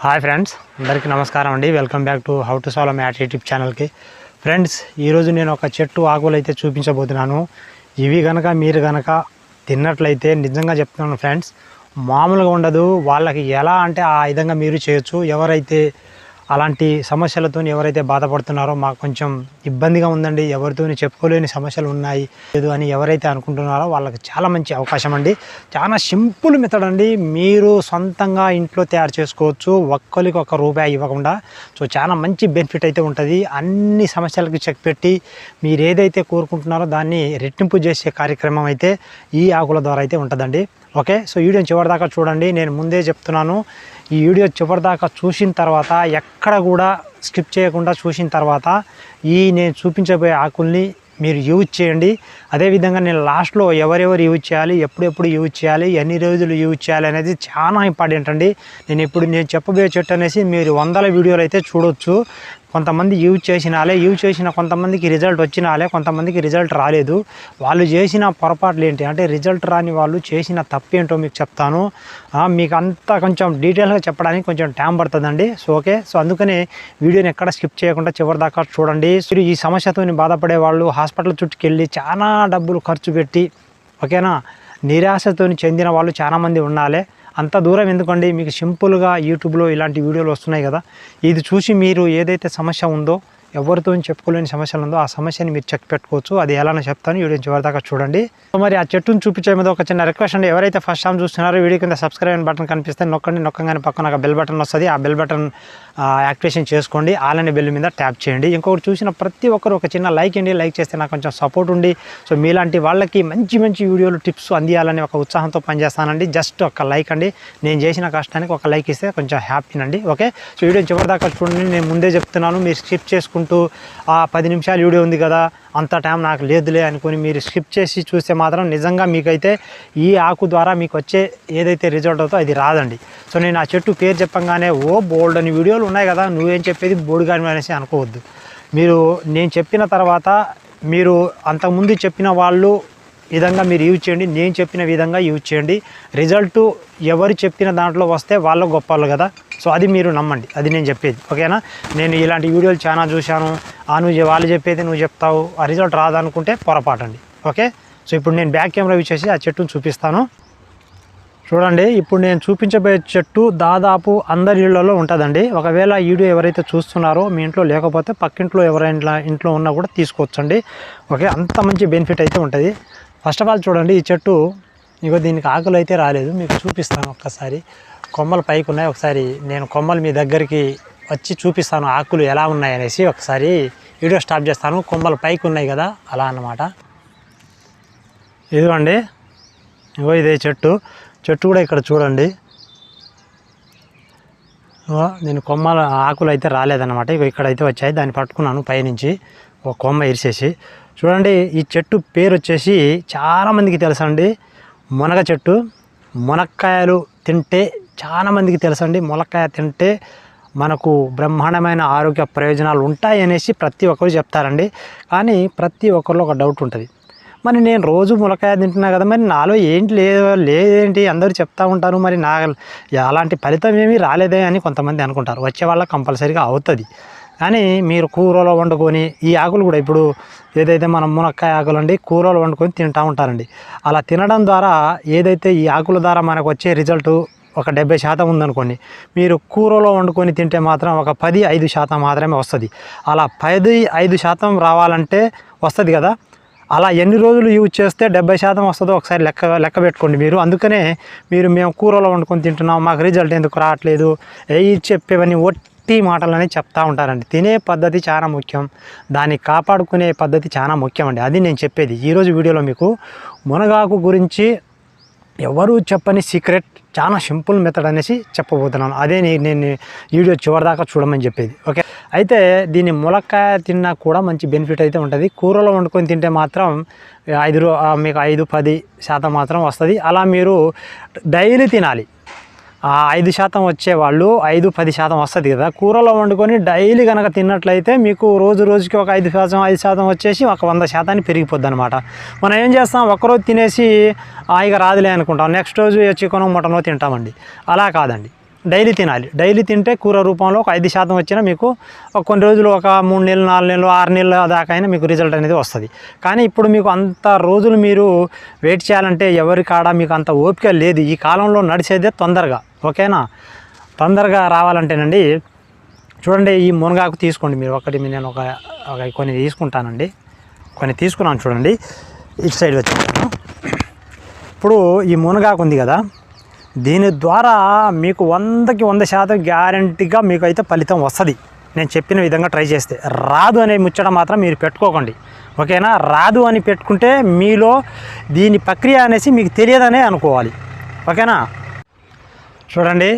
Hi friends, అందరికీ నమస్కారం అండి. Welcome back to how to solve math YouTube ఛానల్కి. ఫ్రెండ్స్, ఈరోజు నేను ఒక చెట్టు ఆకులు అయితే చూపించబోతున్నాను. ఇవి కనుక మీరు కనుక తిన్నట్లయితే నిజంగా చెప్తున్నాను ఫ్రెండ్స్, మామూలుగా ఉండదు. వాళ్ళకి ఎలా అంటే ఆ విధంగా మీరు చేయొచ్చు. ఎవరైతే అలాంటి సమస్యలతో ఎవరైతే బాధపడుతున్నారో, మాకు కొంచెం ఇబ్బందిగా ఉందండి, ఎవరితో చెప్పుకోలేని సమస్యలు ఉన్నాయి లేదు అని ఎవరైతే అనుకుంటున్నారో వాళ్ళకి చాలా మంచి అవకాశం అండి. చాలా సింపుల్ మెథడ్ అండి. మీరు సొంతంగా ఇంట్లో తయారు చేసుకోవచ్చు, ఒక్కరికి ₹1 ఇవ్వకుండా. సో చాలా మంచి బెనిఫిట్ అయితే ఉంటుంది. అన్ని సమస్యలకు చెక్ పెట్టి మీరు ఏదైతే కోరుకుంటున్నారో దాన్ని రెట్టింపు చేసే కార్యక్రమం అయితే ఈ ఆకుల ద్వారా అయితే ఉంటుందండి. ఓకే, సో వీడియోని చివరిదాకా చూడండి. నేను ముందే చెప్తున్నాను, ఈ వీడియో చివరిదాకా చూసిన తర్వాత ఎక్కడ కూడా స్కిప్ చేయకుండా చూసిన తర్వాత నేను చూపించబోయే ఆకుల్ని మీరు యూజ్ చేయండి. అదేవిధంగా నేను లాస్ట్లో ఎవరెవరు యూజ్ చేయాలి, ఎప్పుడెప్పుడు యూజ్ చేయాలి, ఎన్ని రోజులు యూజ్ చేయాలి అనేది చాలా ఇంపార్టెంట్ అండి. నేను చెప్పబోయే చెట్టు అనేసి మీరు 100 వీడియోలు అయితే చూడొచ్చు. కొంతమంది యూజ్ చేసిన కొంతమందికి రిజల్ట్ వచ్చినాలే, కొంతమందికి రిజల్ట్ రాలేదు. వాళ్ళు చేసిన పొరపాట్లు ఏంటి అంటే, రిజల్ట్ రాని వాళ్ళు చేసిన తప్పు ఏంటో మీకు చెప్తాను. మీకు అంతా కొంచెం డీటెయిల్గా చెప్పడానికి కొంచెం టైం పడుతుందండి. సో ఓకే, సో అందుకని వీడియోని ఎక్కడ స్కిప్ చేయకుండా చివరి దాకా చూడండి. ఈ సమస్యతో బాధపడే వాళ్ళు హాస్పిటల్ చుట్టుకెళ్ళి చాలా డబ్బులు ఖర్చు పెట్టి, ఓకేనా, నిరాశతో చెందిన వాళ్ళు చాలామంది ఉండాలి. అంత దూరం ఎందుకండి, మీకు సింపుల్గా యూట్యూబ్లో ఇలాంటి వీడియోలు వస్తున్నాయి కదా, ఇది చూసి మీరు ఏదైతే సమస్య ఉందో, ఎవరితో చెప్పుకోలేని సమస్యలు ఉందో ఆ సమస్యని మీరు చెక్ పెట్టుకోవచ్చు. అది ఎలానో చెప్తాను, వీడియో చివరిదాకా చూడండి. సో మరి ఆ చెట్టును చూపించే మీద ఒక చిన్న రిక్వెస్ట్ అండి. ఎవరైతే ఫస్ట్ టైం చూస్తున్నారో వీడియో కింద సబ్స్క్రైబ్ బటన్ కనిపిస్తే నొక్కంగానే పక్కన ఒక బెల్ బటన్ వస్తుంది. ఆ బెల్ బటన్ యాక్టివేషన్ చేసుకోండి. ఆల్ అనే బెల్ మీద ట్యాప్ చేయండి. ఇంకొకటి చూసిన ప్రతి ఒక్కరు ఒక చిన్న లైక్ అండి. లైక్ చేస్తే నాకు కొంచెం సపోర్ట్ ఉండి, సో మీలాంటి వాళ్ళకి మంచి మంచి వీడియోలు టిప్స్ అందియాలని ఒక ఉత్సాహంతో పనిచేస్తానండి. జస్ట్ ఒక లైక్ అండి, నేను చేసిన కష్టానికి ఒక లైక్ ఇస్తే కొంచెం హ్యాపీనండి. ఓకే, సో వీడియో చివరిదాకా చూడండి. నేను ముందే చెప్తున్నాను, మీరు స్కిప్ చేసుకుంటూ 10 నిమిషాలు వీడియో ఉంది కదా, అంత టైం నాకు లేదులే అనుకుని మీరు స్కిప్ చేసి చూస్తే మాత్రం నిజంగా మీకైతే ఈ ఆకు ద్వారా మీకు వచ్చే ఏదైతే రిజల్ట్ అవుతుందో అది రాదండి. సో నేను ఆ చెట్టు పేరు చెప్పంగానే బోల్డ్ అని వీడియోలు ఉన్నాయి కదా, నువ్వేం చెప్పేది బోర్డు కానీ అనేసి అనుకోవద్దు. నేను చెప్పిన తర్వాత మీరు అంతకుముందు చెప్పిన వాళ్ళు విధంగా మీరు యూజ్ చేయండి, నేను చెప్పిన విధంగా యూజ్ చేయండి. రిజల్ట్ ఎవరు చెప్పిన దాంట్లో వస్తే వాళ్ళు గొప్పవాళ్ళు కదా, సో అది మీరు నమ్మండి, అది నేను చెప్పేది. ఓకేనా, నేను ఇలాంటి వీడియోలు చాలా చూశాను, వాళ్ళు చెప్పేది నువ్వు చెప్తావు, ఆ రిజల్ట్ రాదనుకుంటే పొరపాటండి. ఓకే, సో ఇప్పుడు నేను బ్యాక్ కెమెరా యూజ్ చేసి ఆ చెట్టును చూపిస్తాను. చూడండి, ఇప్పుడు నేను చూపించబోయే చెట్టు దాదాపు అందరి ఇళ్లలో ఉంటుందండి. ఒకవేళ ఈ వీడియో ఎవరైతే చూస్తున్నారో మీ ఇంట్లో లేకపోతే పక్కింట్లో ఎవరైనా ఇంట్లో ఉన్నా కూడా తీసుకోవచ్చండి. ఓకే, అంత మంచి బెనిఫిట్ అయితే ఉంటుంది. ఫస్ట్ ఆఫ్ ఆల్ చూడండి, ఈ చెట్టు దీనికి ఆకులు అయితే రాలేదు, మీకు చూపిస్తాను. ఒక్కసారి కొమ్మలు పైకి ఉన్నాయి, ఒకసారి నేను కొమ్మలు మీ దగ్గరికి వచ్చి చూపిస్తాను ఆకులు ఎలా ఉన్నాయి అనేసి. ఒకసారి వీడియో స్టాప్ చేస్తాను. కొమ్మలు పైకి ఉన్నాయి కదా, అలా అన్నమాట. ఇదిగోండి, ఇదే చెట్టు కూడా ఇక్కడ చూడండి. నేను కొమ్మల ఆకులు అయితే రాలేదన్నమాట, ఇక్కడైతే వచ్చాయి. దాన్ని పట్టుకున్నాను పైనుంచి ఒక కొమ్మ ఇరిసేసి. చూడండి, ఈ చెట్టు పేరు వచ్చేసి చాలామందికి తెలుసండి, మునగ చెట్టు. మునక్కాయలు తింటే చాలామందికి తెలుసండి, మునక్కాయ తింటే మనకు బ్రహ్మాండమైన ఆరోగ్య ప్రయోజనాలు ఉంటాయి అనేసి ప్రతి ఒక్కరు చెప్తారండి. కానీ ప్రతి ఒక్కరిలో ఒక డౌట్ ఉంటుంది, మరి నేను రోజు మునక్కాయ తింటున్నా కదా, మరి నాలో ఏంటి లేదేంటి అందరూ చెప్తూ ఉంటారు, మరి అలాంటి ఫలితం ఏమీ రాలేదే అని కొంతమంది అనుకుంటారు. వచ్చే వాళ్ళకి కంపల్సరీగా అవుతుంది. కానీ మీరు కూరలో వండుకొని, ఈ ఆకులు కూడా ఇప్పుడు ఏదైతే మనం మునక్కాయ ఆకులు అండి కూరలో వండుకొని తింటూ ఉంటారండి. అలా తినడం ద్వారా ఏదైతే ఈ ఆకుల ద్వారా మనకు వచ్చే రిజల్ట్ ఒక 70% ఉందనుకోండి, మీరు కూరలో వండుకొని తింటే మాత్రం ఒక 15% మాత్రమే వస్తుంది. అలా 15% రావాలంటే వస్తుంది కదా, అలా ఎన్ని రోజులు యూజ్ చేస్తే 70% వస్తుందో ఒకసారి లెక్క పెట్టుకోండి మీరు. అందుకనే మేము కూరలో వండుకొని తింటున్నాం, మాకు రిజల్ట్ ఎందుకు రావట్లేదు, చెప్పేవన్నీ ఒట్టి మాటలని చెప్తూ ఉంటారండి. తినే పద్ధతి చాలా ముఖ్యం, దాన్ని కాపాడుకునే పద్ధతి చాలా ముఖ్యం అండి. అది నేను చెప్పేది ఈరోజు వీడియోలో. మీకు మునగాకు గురించి ఎవరు చెప్పని సీక్రెట్, చాలా సింపుల్ మెథడ్ అనేసి చెప్పబోతున్నాను. అదే నేను వీడియో చివరిదాకా చూడమని చెప్పేది. ఓకే, అయితే దీన్ని ములక్కాయ తిన్నా కూడా మంచి బెనిఫిట్ అయితే ఉంటుంది. కూరలో వండుకొని తింటే మాత్రం మీకు 5-10% మాత్రం వస్తుంది. అలా మీరు డైలీ తినాలి. 5% వచ్చేవాళ్ళు 5-10% వస్తుంది కదా, కూరలో వండుకొని డైలీ కనుక తిన్నట్లయితే మీకు రోజుకి ఒక 5% వచ్చేసి ఒక 100% పెరిగిపోద్ది అనమాట. మనం ఏం చేస్తాం, ఒక్కరోజు తినేసి ఇక రాదులే అనుకుంటాం, నెక్స్ట్ రోజు చికెను మటనో తింటామండి. అలా కాదండి, డైలీ తినాలి. డైలీ తింటే కూర రూపంలో ఒక 5% వచ్చినా మీకు కొన్ని రోజులు ఒక 3 నెలలు 4 నెలలు 6 నెలల దాకా అయినా మీకు రిజల్ట్ అనేది వస్తుంది. కానీ ఇప్పుడు మీకు అంత రోజులు మీరు వెయిట్ చేయాలంటే ఎవరి కాడ మీకు అంత ఓపిక లేదు. ఈ కాలంలో నడిచేదే తొందరగా, ఓకేనా. తొందరగా రావాలంటేనండి చూడండి, ఈ మునగాకు తీసుకోండి మీరు. నేను ఒక కొన్ని తీసుకుంటానండి. కొన్ని తీసుకున్నాను చూడండి, ఇటు సైడ్ వచ్చాను. ఇప్పుడు ఈ మునగాకు ఉంది కదా, దీని ద్వారా మీకు 100కి 100% గ్యారంటీగా మీకు అయితే ఫలితం వస్తుంది. నేను చెప్పిన విధంగా ట్రై చేస్తే. రాదు అనే ముచ్చట మాత్రం మీరు పెట్టుకోకండి, ఓకేనా. రాదు అని పెట్టుకుంటే మీలో దీని ప్రక్రియ అనేసి మీకు తెలియదనే అనుకోవాలి, ఓకేనా. చూడండి,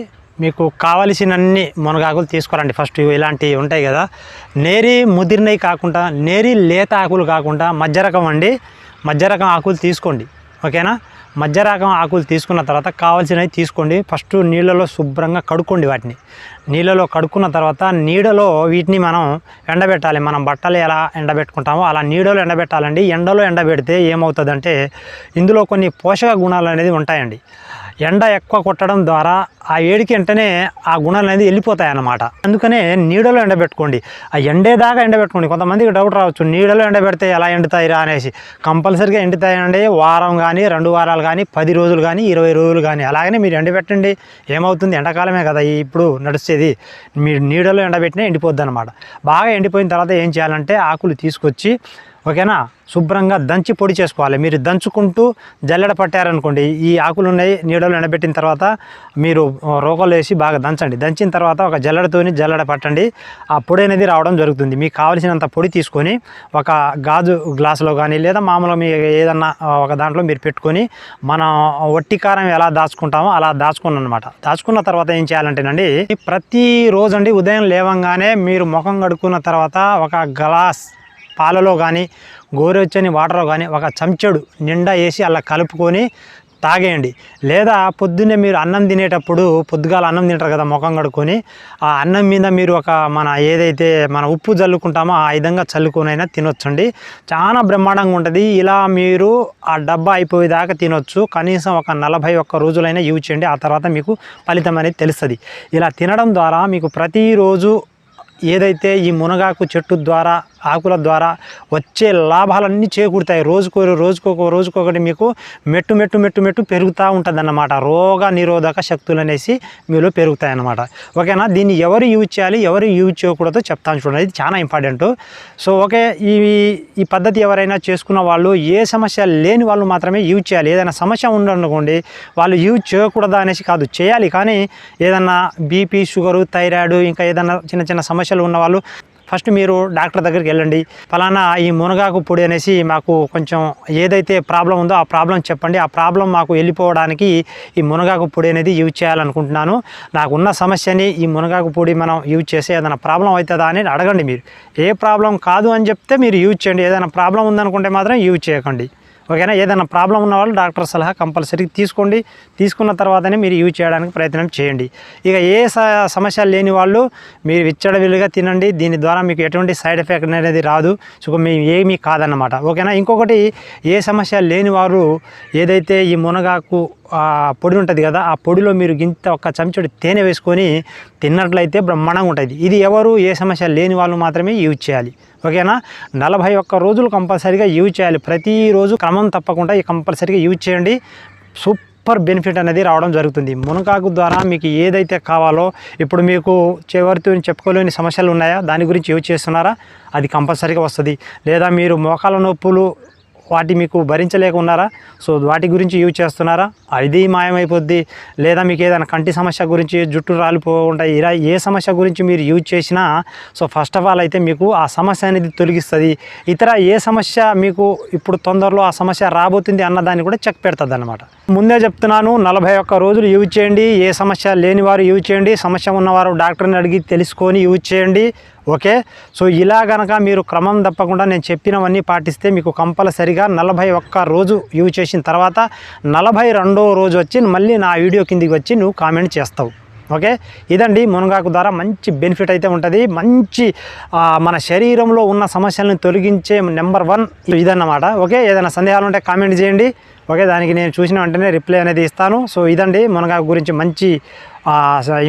మీకు కావలసినన్ని మునగాకులు తీసుకోవాలండి. ఫస్ట్ ఇలాంటివి ఉంటాయి కదా, నేరి ముదిరినవి కాకుండా, నేరి లేత ఆకులు కాకుండా మధ్య రకం అండి, మధ్య రకం ఆకులు తీసుకోండి, ఓకేనా. మధ్య రకం ఆకులు తీసుకున్న తర్వాత కావాల్సినవి తీసుకోండి. ఫస్ట్ నీళ్ళలో శుభ్రంగా కడుక్కోండి. వాటిని నీళ్ళలో కడుక్కున్న తర్వాత నీడలో వీటిని మనం ఎండబెట్టాలి. మనం బట్టలు ఎలా ఎండబెట్టుకుంటామో అలా నీడలో ఎండబెట్టాలండి. ఎండలో ఎండబెడితే ఏమవుతుందంటే ఇందులో కొన్ని పోషక గుణాలు అనేది ఉంటాయండి. ఎండ ఎక్కువ కొట్టడం ద్వారా ఆ వేడికి వెంటనే ఆ గుణాలు అనేది వెళ్ళిపోతాయి అన్నమాట. అందుకనే నీడలో ఎండబెట్టుకోండి. ఆ ఎండేదాకా ఎండబెట్టుకోండి. కొంతమందికి డౌట్ రావచ్చు, నీడలో ఎండబెడితే ఎలా ఎండుతాయిరా అనేసి. కంపల్సరీగా ఎండుతాయండి. వారం కానీ 2 వారాలు కానీ 10 రోజులు కానీ 20 రోజులు కానీ అలాగనే మీరు ఎండబెట్టండి. ఏమవుతుంది, ఎండాకాలమే కదా ఇప్పుడు నడిచేది. మీరు నీడలో ఎండబెట్టినా ఎండిపోద్ది అనమాట. బాగా ఎండిపోయిన తర్వాత ఏం చేయాలంటే ఆకులు తీసుకొచ్చి, ఓకేనా, శుభ్రంగా దంచి పొడి చేసుకోవాలి. మీరు దంచుకుంటూ జల్లెడ పట్టారనుకోండి, ఈ ఆకులు ఉన్నాయి నీడలో ఎండబెట్టిన తర్వాత మీరు రోకలు వేసి బాగా దంచండి. దంచిన తర్వాత ఒక జల్లెడ పట్టండి. ఆ పొడి అనేది రావడం జరుగుతుంది. మీకు కావాల్సినంత పొడి తీసుకొని ఒక గాజు గ్లాసులో కానీ లేదా మామూలుగా మీ ఏదన్నా ఒక దాంట్లో మీరు పెట్టుకొని, మనం వట్టి కారం ఎలా దాచుకుంటామో అలా దాచుకున్నాను అనమాట. దాచుకున్న తర్వాత ఏం చేయాలంటేనండి, ప్రతిరోజు అండి ఉదయం లేవంగానే మీరు ముఖం కడుక్కున్న తర్వాత ఒక గ్లాస్ పాలలో కానీ గోరువెచ్చని వాటర్లో కానీ ఒక చెంచాడు నిండా వేసి అలా కలుపుకొని తాగేయండి. లేదా పొద్దున్నే మీరు అన్నం తినేటప్పుడు, పొద్దుగాల అన్నం తింటారు కదా ముఖం కడుక్కొని, ఆ అన్నం మీద మీరు మన ఏదైతే మన ఉప్పు చల్లుకుంటామో ఆ విధంగా చల్లుకొనైనా తినొచ్చండి. చాలా బ్రహ్మాండంగా ఉంటుంది. ఇలా మీరు ఆ డబ్బా అయిపోయేదాకా తినొచ్చు. కనీసం ఒక 41 రోజులైనా యూజ్ చేయండి. ఆ తర్వాత మీకు ఫలితం అనేది తెలుస్తుంది. ఇలా తినడం ద్వారా మీకు ప్రతిరోజు ఏదైతే ఈ మునగాకు చెట్టు ద్వారా ఆకుల ద్వారా వచ్చే లాభాలన్నీ చేకూరుతాయి. రోజుకొకటి మీకు మెట్టు పెరుగుతూ ఉంటుంది అన్నమాట. రోగ నిరోధక శక్తులు అనేసి మీలో పెరుగుతాయి అన్నమాట, ఓకేనా. దీన్ని ఎవరు యూజ్ చేయాలి, ఎవరు యూజ్ చేయకూడదో చెప్తాను చూడండి. ఇది చాలా ఇంపార్టెంట్. సో ఓకే, ఈ పద్ధతి ఎవరైనా చేసుకున్న వాళ్ళు, ఏ సమస్య లేని వాళ్ళు మాత్రమే యూజ్ చేయాలి. ఏదైనా సమస్య ఉందనుకోండి, వాళ్ళు యూజ్ చేయకూడదా అనేసి కాదు, చేయాలి. కానీ ఏదన్నా బీపీ, షుగరు, థైరాయిడ్, ఇంకా ఏదైనా చిన్న సమస్యలు ఉన్నవాళ్ళు ఫస్ట్ మీరు డాక్టర్ దగ్గరికి వెళ్ళండి. ఫలానా ఈ మునగాకు పొడి అనేసి మాకు కొంచెం ఏదైతే ప్రాబ్లం ఉందో ఆ ప్రాబ్లం చెప్పండి. ఆ ప్రాబ్లం మాకు వెళ్ళిపోవడానికి ఈ మునగాకు పొడి అనేది యూజ్ చేయాలనుకుంటున్నాను. నాకున్న సమస్యని ఈ మునగాకు పొడి మనం యూజ్ చేస్తే ఏదైనా ప్రాబ్లం అవుతుందా అని అడగండి. మీరు ఏ ప్రాబ్లం కాదు అని చెప్తే మీరు యూజ్ చేయండి. ఏదైనా ప్రాబ్లం ఉందనుకుంటే మాత్రం యూజ్ చేయకండి, ఓకేనా. ఏదైనా ప్రాబ్లం ఉన్న వాళ్ళు డాక్టర్ సలహా కంపల్సరీ తీసుకోండి. తీసుకున్న తర్వాతనే మీరు యూజ్ చేయడానికి ప్రయత్నం చేయండి. ఇక ఏ సమస్య లేని వాళ్ళు మీరు విచ్చలవిడిగా తినండి. దీని ద్వారా మీకు ఎటువంటి సైడ్ ఎఫెక్ట్ అనేది రాదు. సో మేము ఏమీ కాదన్నమాట, ఓకేనా. ఇంకొకటి, ఏ సమస్య లేని వారు ఏదైతే ఈ మునగాకు పొడి ఉంటుంది కదా, ఆ పొడిలో మీరు ఒక చెంచాడు తేనె వేసుకొని తిన్నట్లయితే బ్రహ్మాండంగా ఉంటుంది. ఇది ఎవరు, ఏ సమస్య లేని వాళ్ళు మాత్రమే యూజ్ చేయాలి, ఓకేనా. 41 రోజులు కంపల్సరీగా యూజ్ చేయాలి. ప్రతిరోజు క్రమం తప్పకుండా కంపల్సరీగా యూజ్ చేయండి. సూపర్ బెనిఫిట్ అనేది రావడం జరుగుతుంది. మునగాకు ద్వారా మీకు ఏదైతే కావాలో, ఇప్పుడు మీకు చివరితో చెప్పుకోలేని సమస్యలు ఉన్నాయా, దాని గురించి యూజ్ చేస్తున్నారా, అది కంపల్సరీగా వస్తుంది. లేదా మీరు మోకాల నొప్పులు వాటి మీకు భరించలేక ఉన్నారా, సో వాటి గురించి యూజ్ చేస్తున్నారా, అది మాయమైపోద్ది. లేదా మీకు ఏదైనా కంటి సమస్య గురించి, జుట్టు రాలిపోఉంటాయి, ఇలా ఏ సమస్య గురించి మీరు యూజ్ చేసినా, సో ఫస్ట్ ఆఫ్ ఆల్ అయితే మీకు ఆ సమస్య అనేది తొలగిస్తుంది. ఇతర ఏ సమస్య మీకు ఇప్పుడు తొందరలో ఆ సమస్య రాబోతుంది అన్నదాన్ని కూడా చెక్ పెడుతుంది అన్నమాట. ముందే చెప్తున్నాను, 41 రోజులు యూజ్ చేయండి. ఏ సమస్య లేని వారు యూజ్ చేయండి, సమస్య ఉన్నవారు డాక్టర్ని అడిగి తెలుసుకొని యూజ్ చేయండి, ఓకే. సో ఇలా కనుక మీరు క్రమం తప్పకుండా నేను చెప్పినవన్నీ పాటిస్తే మీకు కంపల్సరిగా 41 రోజు యూజ్ చేసిన తర్వాత 42వ రోజు వచ్చి మళ్ళీ నా వీడియో కిందికి వచ్చి నువ్వు కామెంట్ చేస్తావు, ఓకే. ఇదండి మునగాకు ద్వారా మంచి బెనిఫిట్ అయితే ఉంటుంది. మంచి మన శరీరంలో ఉన్న సమస్యలను తొలగించే నెంబర్ 1 ఇదన్నమాట, ఓకే. ఏదైనా సందేహాలు ఉంటే కామెంట్ చేయండి, ఓకే. దానికి నేను చూసిన వెంటనే రిప్లై అనేది ఇస్తాను. సో ఇదండి మునగాకు గురించి మంచి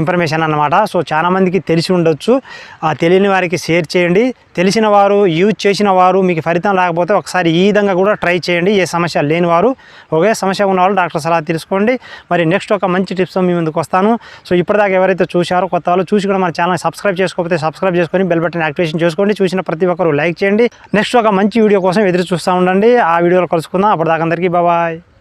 ఇన్ఫర్మేషన్ అన్నమాట. సో చాలామందికి తెలిసి ఉండొచ్చు, తెలియని వారికి షేర్ చేయండి. తెలిసిన వారు, యూజ్ చేసిన వారు మీకు ఫలితం లేకపోతే ఒకసారి ఈ విధంగా కూడా ట్రై చేయండి. ఏ సమస్య లేని వారు, ఒకే సమస్య ఉన్న వాళ్ళు డాక్టర్ సలహా తీసుకోండి. మరి నెక్స్ట్ ఒక మంచి టిప్స్తో మీ ముందుకు వస్తాను. సో ఇప్పటిదాకా ఎవరైతే చూశారో కొత్త వాళ్ళు చూసి కూడా మన ఛానల్ సబ్స్క్రైబ్ చేసుకోకపోతే సబ్స్క్రైబ్ చేసుకొని బెల్ బటన్ యాక్టివేషన్ చేసుకోండి. చూసిన ప్రతి ఒక్కరు లైక్ చేయండి. నెక్స్ట్ ఒక మంచి వీడియో కోసం ఎదురు చూస్తూ ఉండండి. ఆ వీడియోలో కలుసుకుందాం. అప్పటిదాకా అందరికీ బాయ్.